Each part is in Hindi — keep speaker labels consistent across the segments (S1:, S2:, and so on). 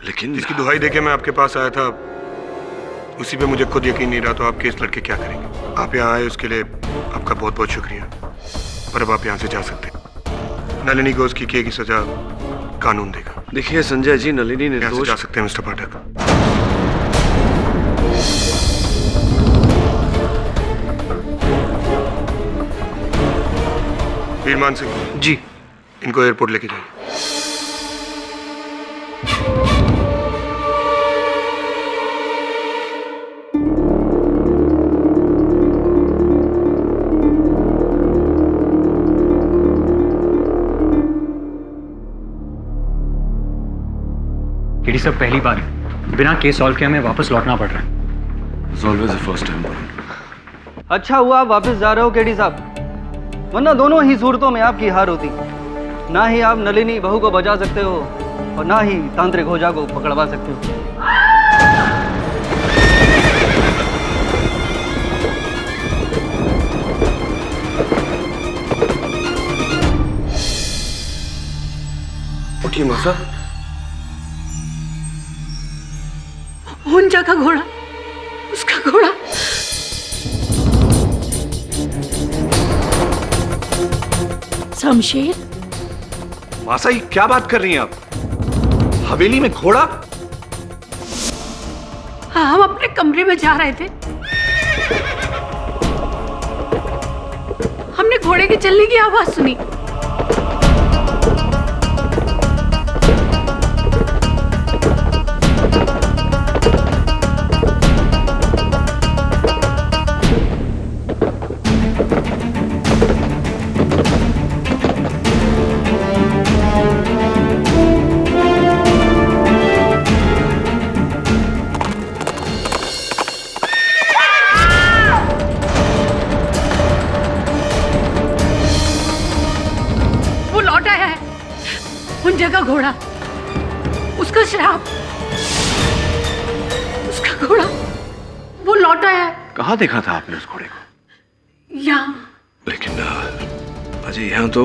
S1: लेकिन
S2: जिसकी दुहाई देके मैं आपके पास आया था, उसी पे मुझे खुद यकीन नहीं रहा, तो आप केस लड़के क्या करेंगे? आप यहाँ आए उसके लिए आपका बहुत बहुत शुक्रिया, पर अब आप यहाँ से जा सकते हैं। नलिनी को उसकी किए की सजा कानून देगा।
S1: देखिए संजय जी, नलिनी
S2: यहाँ से
S1: निर्दोष।
S2: जा सकते हैं मिस्टर पाठक। वीरमान सिंह
S3: जी।
S2: इनको एयरपोर्ट लेके जाइए।
S3: केडी साहब, पहली बार बिना केस सॉल्व किए हमें वापस लौटना पड़ रहा है।
S1: It's always the first time.
S4: अच्छा हुआ आप वापस जा रहे हो केडी साहब, वरना दोनों ही सूरतों में आपकी हार होती। ना ही आप नलिनी बहू को बचा सकते हो और ना ही तांत्रिक होजा को पकड़वा सकते हो।
S1: उठिए मौसा।
S5: हुंजा का घोड़ा, उसका घोड़ा। शमशेर,
S1: मासा ये क्या बात कर रही हैं आप? हवेली में घोड़ा?
S5: हाँ, हम अपने कमरे में जा रहे थे, हमने घोड़े के चलने की आवाज सुनी। का घोड़ा, उसका श्राप, उसका घोड़ा, वो लौट आया है।
S1: कहाँ देखा था आपने उस घोड़े को?
S5: यहाँ।
S1: लेकिन अजय, यहाँ तो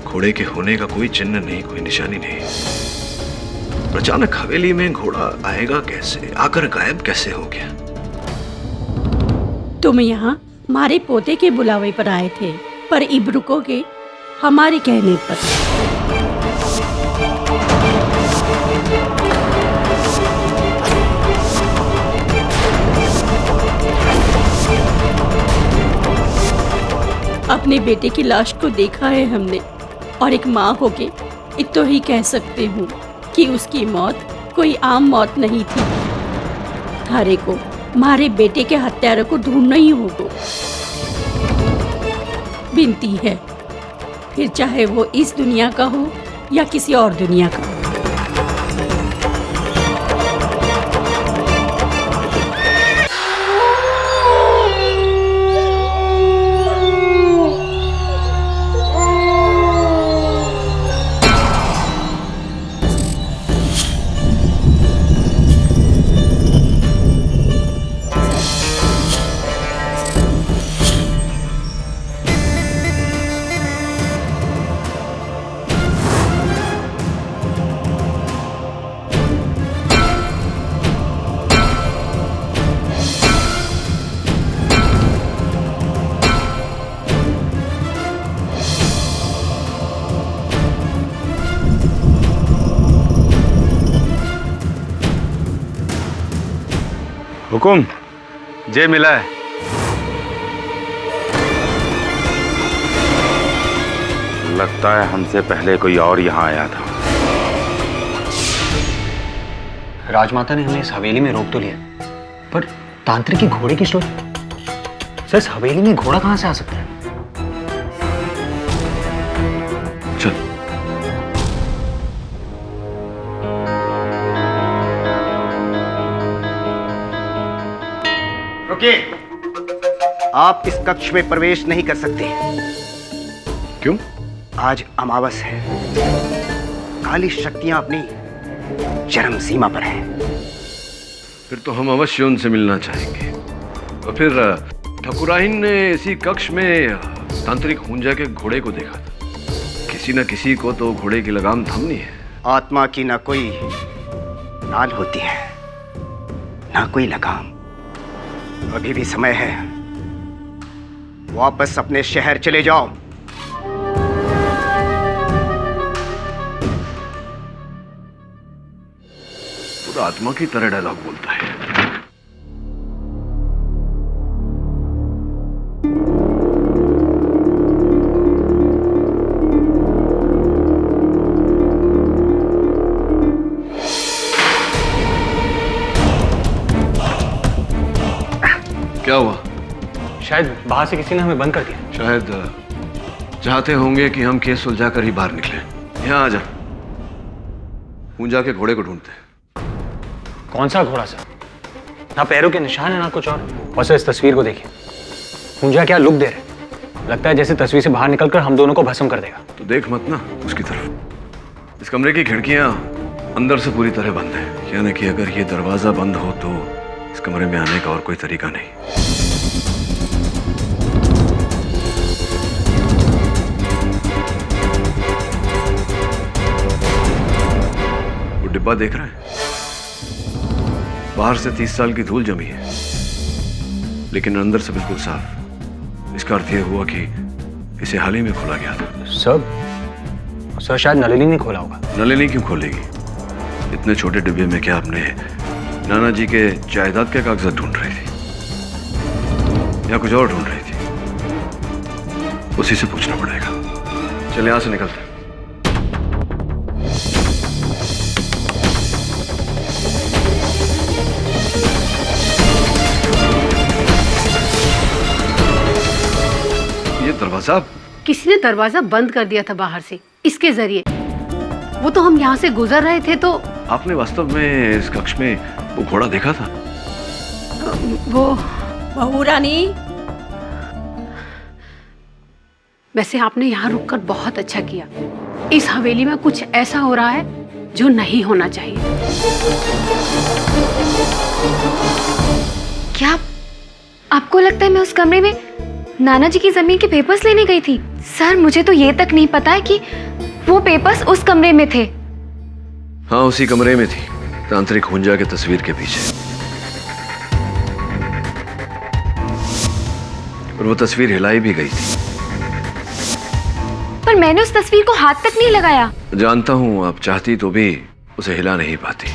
S1: घोड़े के होने का कोई चिन्ह नहीं, कोई निशानी नहीं। अचानक हवेली में घोड़ा आएगा कैसे? आकर गायब कैसे हो गया?
S6: तुम यहाँ हमारे पोते के बुलावे पर आए थे, पर इब रुकोगे हमारे कहने पर। अपने बेटे की लाश को देखा है हमने, और एक माँ होके इतना ही कह सकते हूँ कि उसकी मौत कोई आम मौत नहीं थी। थारे को हमारे बेटे के हत्यारों को ढूंढना ही होगा। विनती है, फिर चाहे वो इस दुनिया का हो या किसी और दुनिया का।
S7: हुकुम, जे मिला है। लगता है हमसे पहले कोई और यहाँ आया था।
S3: राजमाता ने हमें इस हवेली में रोक तो लिया, पर तांत्रिक के घोड़े की स्टोरी। सर, इस हवेली में घोड़ा कहाँ से आ सकता है?
S1: चल।
S8: आप इस कक्ष में प्रवेश नहीं कर सकते।
S1: क्यों?
S8: आज अमावस है, काली शक्तियां अपनी चरम सीमा पर हैं।
S1: फिर तो हम अवश्य उनसे मिलना चाहेंगे। और फिर ठकुराइन ने इसी कक्ष में तांत्रिक हुंजा के घोड़े को देखा था। किसी न किसी को तो घोड़े की लगाम थमनी है।
S8: आत्मा की न कोई नाल होती है, ना कोई लगाम। अभी भी समय है, वापस अपने शहर चले जाओ।
S1: पूरा आत्मा की तरह डायलॉग बोलता है। क्या हुआ?
S3: शायद बाहर से किसी ने हमें बंद कर दिया।
S1: शायद चाहते होंगे कि हम केस सुलझाकर ही बाहर निकले। यहाँ आ जा, पूंजा के घोड़े को ढूंढते हैं।
S3: कौन सा घोड़ा सर? ना पैरों के निशान है ना कुछ और सर इस तस्वीर को देखिए। पूंजा क्या लुक दे रहे, लगता है जैसे तस्वीर से बाहर निकलकर हम दोनों को भस्म कर देगा।
S1: तो देख मत ना उसकी तरफ। इस कमरे की खिड़कियां अंदर से पूरी तरह बंद है, यानी कि अगर ये दरवाजा बंद हो तो इस कमरे में आने का और कोई तरीका नहीं। वो डिब्बा देख रहे हैं? बाहर से 30 साल की धूल जमी है, लेकिन अंदर से बिल्कुल साफ। इसका अर्थ यह हुआ कि इसे हाल ही में खोला गया था।
S3: सर शायद नलिनी ने खोला होगा।
S1: नलिनी क्यों खोलेगी? इतने छोटे डिब्बे में क्या आपने नाना जी के जायदाद के कागजात ढूंढ रही थी या कुछ और ढूंढ रही थी? उसी से पूछना पड़ेगा। चले यहां से निकलते हैं। ये दरवाजा
S5: किसी ने दरवाजा बंद कर दिया था बाहर से इसके जरिए। वो तो हम यहाँ से गुजर रहे थे तो।
S1: आपने वास्तव में इस कक्ष में वो घोड़ा देखा था?
S5: वो
S6: बहू रानी,
S5: वैसे आपने यहाँ रुककर बहुत अच्छा किया। इस हवेली में कुछ ऐसा हो रहा है जो नहीं होना चाहिए।
S9: क्या आपको लगता है मैं उस कमरे में नाना जी की जमीन के पेपर्स लेने गई थी? सर मुझे तो ये तक नहीं पता है कि वो पेपर्स उस कमरे में थे।
S1: हाँ, उसी कमरे में थी, तांत्रिक हुंजा के तस्वीर के पीछे। और वो तस्वीर हिलाई भी गई थी।
S9: पर मैंने उस तस्वीर को हाथ तक नहीं लगाया।
S1: जानता हूं, आप चाहती तो भी उसे हिला नहीं पाती।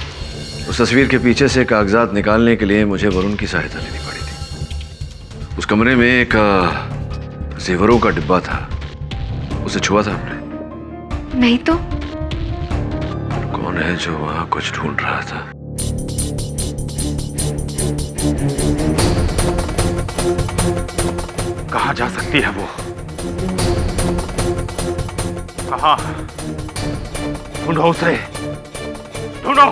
S1: उस तस्वीर के पीछे से कागजात निकालने के लिए मुझे वरुण की सहायता लेनी पड़ी थी। उस कमरे में एक जेवरों का डिब्बा था, उसे छुआ था आपने?
S9: नहीं तो।
S1: कौन है जो वहां कुछ ढूंढ रहा था?
S7: कहाँ जा सकती है वो? कहाँ? ढूंढो उसे, ढूंढो।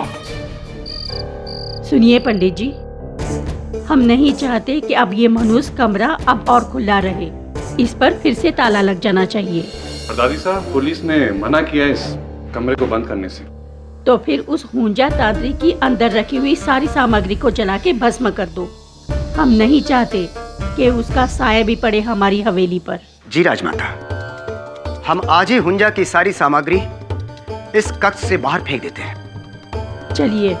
S6: सुनिए पंडित जी, हम नहीं चाहते कि अब ये मनुष्य कमरा अब और खुला रहे। इस पर फिर से ताला लग जाना चाहिए।
S10: दादी साहब, पुलिस ने मना किया इस कमरे को बंद करने से।
S6: तो फिर उस हुंजा तांत्रिक की अंदर रखी हुई सारी सामग्री को जला के भस्म कर दो। हम नहीं चाहते कि उसका साया भी पड़े हमारी हवेली पर।
S8: जी राजमाता, हम आज ही हुंजा की सारी सामग्री इस कक्ष से बाहर फेंक देते हैं।
S6: चलिए।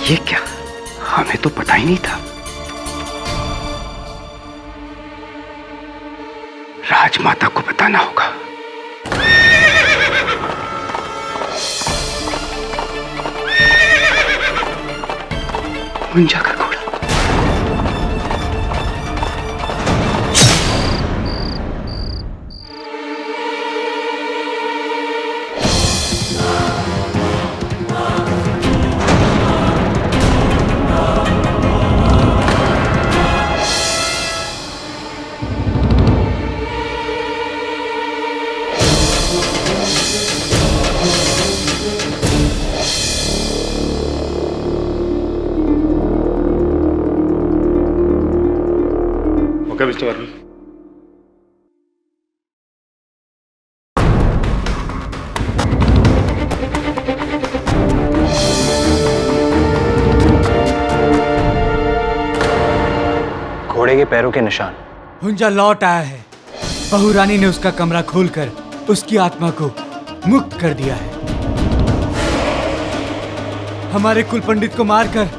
S8: ये क्या? हमें तो पता ही नहीं था। राजमाता को बताना होगा। हुंजा का घोड़ा।
S10: Okay mister Varun.
S3: घोड़े के पैरों के निशान।
S11: हुंजा लौट आया है। बहू रानी ने उसका कमरा खोलकर उसकी आत्मा को मुक्त कर दिया है। हमारे कुल पंडित को मारकर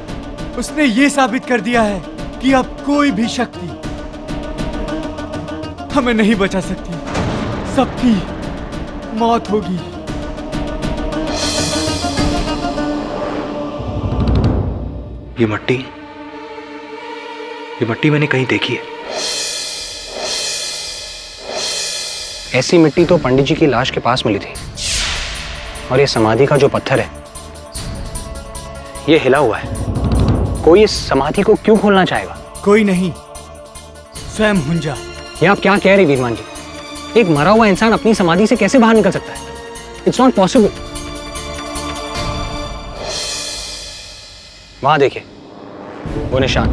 S11: उसने ये साबित कर दिया है कि अब कोई भी शक्ति हमें नहीं बचा सकती। सबकी मौत होगी।
S3: ये मट्टी मैंने कहीं देखी है। ऐसी मिट्टी तो पंडित जी की लाश के पास मिली थी। और ये समाधि का जो पत्थर है ये हिला हुआ है। कोई इस समाधि को क्यों खोलना चाहेगा?
S11: कोई नहीं, स्वयं हुंजा।
S3: ये आप क्या कह रहे वीरमान जी? एक मरा हुआ इंसान अपनी समाधि से कैसे बाहर निकल सकता है? It's not possible. वहां देखिए, वो निशान।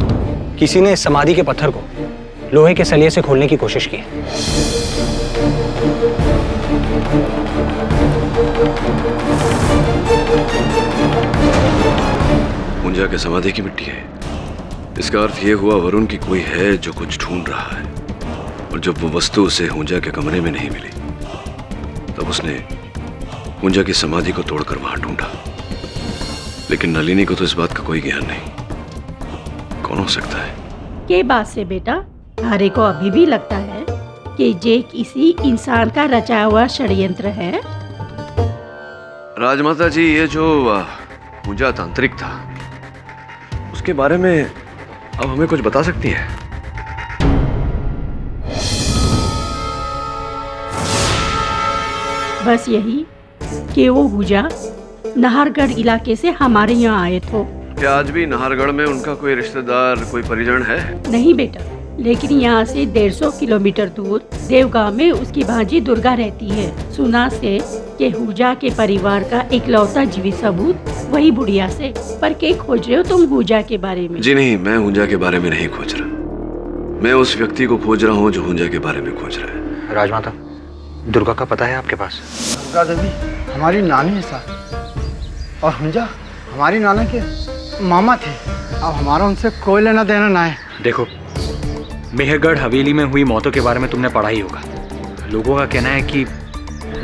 S3: किसी ने इस समाधि के पत्थर को लोहे के सलिए से खोलने की कोशिश की है।
S1: हुंजा के समाधि की मिट्टी है। इसका अर्थ यह हुआ वरुण की कोई है जो कुछ ढूंढ रहा है। और जब वो वस्तु उसे हुंजा के कमरे में नहीं मिली तब उसने हुंजा की समाधि को तोड़कर वहां ढूंढा। लेकिन नलिनी को तो इस बात का कोई ज्ञान नहीं। कौन हो सकता है?
S6: के बात से बेटा थारे को अभी भी लगता है कि ये किसी इंसान का रचा हुआ षड्यंत्र है?
S1: राजमाता जी, ये जो हुंजा तांत्रिक था उसके बारे में अब हमें कुछ बता सकती है?
S6: बस यही कि वो हुंजा नाहरगढ़ इलाके से हमारे यहाँ आए थे।
S1: क्या आज भी नाहरगढ़ में उनका कोई रिश्तेदार, कोई परिजन है?
S6: नहीं बेटा, लेकिन यहाँ से 150 किलोमीटर दूर देवगांव में उसकी भांजी दुर्गा रहती है। सुना से कि हुंजा के परिवार का इकलौता जीवित सबूत वही बुढ़िया से। पर क्या खोज रहे हो तुम हुंजा के बारे में?
S1: जी नहीं, मैं हुंजा के बारे में नहीं खोज रहा। मैं उस व्यक्ति को खोज रहा हूँ जो हुंजा के बारे में खोज रहा है।
S3: राजमाता, दुर्गा का पता है आपके पास?
S8: दुर्गा देवी हमारी नानी है साहब, और हुंजा हमारी नाना के मामा थे। अब हमारा उनसे कोई लेना देना ना है।
S3: देखो, मेहरगढ़ हवेली में हुई मौतों के बारे में तुमने पढ़ा ही होगा। लोगों का कहना है कि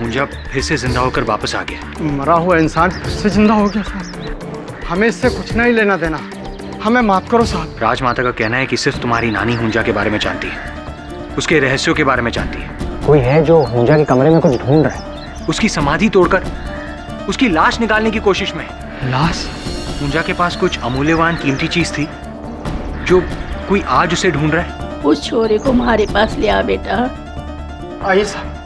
S3: हुंजा फिर से जिंदा होकर वापस आ गया।
S8: मरा हुआ इंसान फिर से जिंदा हो गया साहब। हमें इससे कुछ नहीं लेना देना। हमें माफ करो साहब।
S3: राजमाता का कहना है कि सिर्फ तुम्हारी नानी हुंजा के बारे में जानती है, उसके रहस्यों के बारे में जानती है। कोई है जो हुंजा के कमरे में कुछ ढूंढ रहा है। उसकी समाधि तोड़कर उसकी लाश निकालने की कोशिश में।
S8: लाश?
S3: हुंजा के पास कुछ अमूल्यवान कीमती चीज थी जो कोई आज उसे ढूंढ रहा है।
S6: उस छोरे को हमारे पास ले आ बेटा।
S8: आइए साहब।